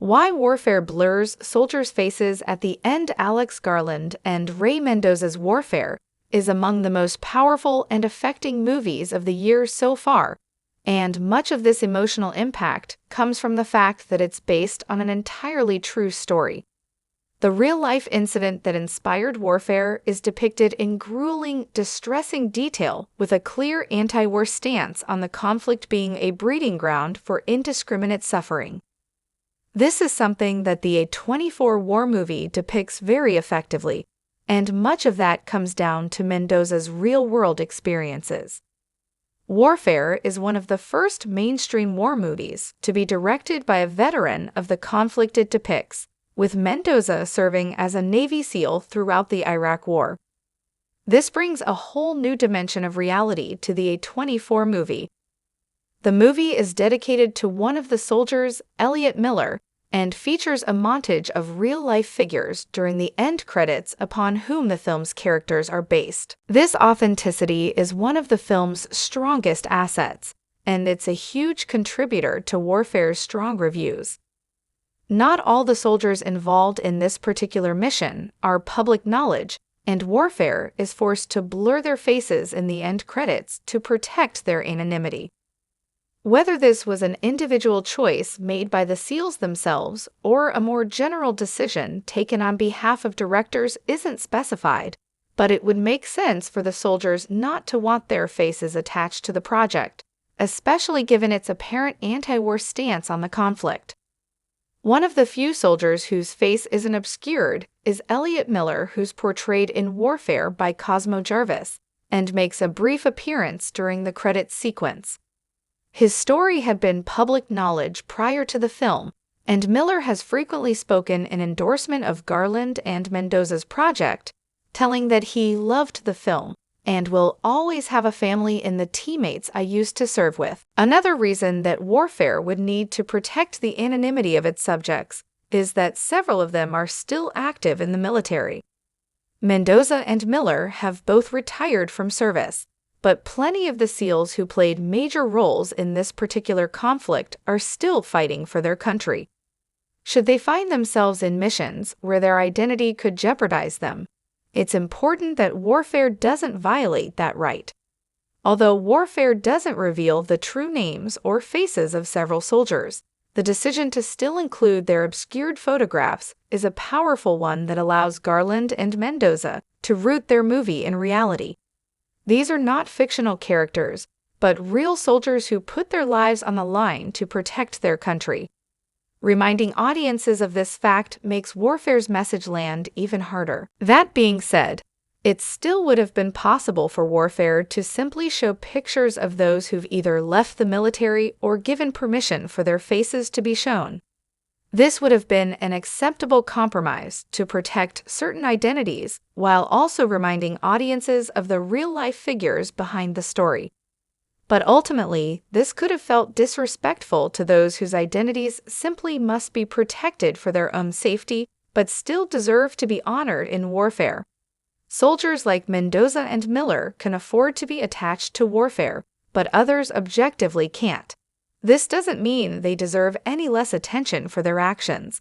Why Warfare Blurs Soldiers' Faces at the End. Alex Garland and Ray Mendoza's Warfare is among the most powerful and affecting movies of the year so far, and much of this emotional impact comes from the fact that it's based on an entirely true story. The real-life incident that inspired Warfare is depicted in grueling, distressing detail with a clear anti-war stance on the conflict being a breeding ground for indiscriminate suffering. This is something that the A24 war movie depicts very effectively, and much of that comes down to Mendoza's real-world experiences. Warfare is one of the first mainstream war movies to be directed by a veteran of the conflict it depicts, with Mendoza serving as a Navy SEAL throughout the Iraq War. This brings a whole new dimension of reality to the A24 movie. The movie is dedicated to one of the soldiers, Elliot Miller, and features a montage of real-life figures during the end credits upon whom the film's characters are based. This authenticity is one of the film's strongest assets, and it's a huge contributor to Warfare's strong reviews. Not all the soldiers involved in this particular mission are public knowledge, and Warfare is forced to blur their faces in the end credits to protect their anonymity. Whether this was an individual choice made by the SEALs themselves or a more general decision taken on behalf of directors isn't specified, but it would make sense for the soldiers not to want their faces attached to the project, especially given its apparent anti-war stance on the conflict. One of the few soldiers whose face isn't obscured is Elliot Miller, who's portrayed in Warfare by Cosmo Jarvis, and makes a brief appearance during the credits sequence. His story had been public knowledge prior to the film, and Miller has frequently spoken in endorsement of Garland and Mendoza's project, telling that he loved the film and will always have a family in the teammates I used to serve with. Another reason that Warfare would need to protect the anonymity of its subjects is that several of them are still active in the military. Mendoza and Miller have both retired from service, but plenty of the SEALs who played major roles in this particular conflict are still fighting for their country. Should they find themselves in missions where their identity could jeopardize them, it's important that Warfare doesn't violate that right. Although Warfare doesn't reveal the true names or faces of several soldiers, the decision to still include their obscured photographs is a powerful one that allows Garland and Mendoza to root their movie in reality. These are not fictional characters, but real soldiers who put their lives on the line to protect their country. Reminding audiences of this fact makes Warfare's message land even harder. That being said, it still would have been possible for Warfare to simply show pictures of those who've either left the military or given permission for their faces to be shown. This would have been an acceptable compromise to protect certain identities while also reminding audiences of the real-life figures behind the story. But ultimately, this could have felt disrespectful to those whose identities simply must be protected for their own safety, but still deserve to be honored in Warfare. Soldiers like Mendoza and Miller can afford to be attached to Warfare, but others objectively can't. This doesn't mean they deserve any less attention for their actions.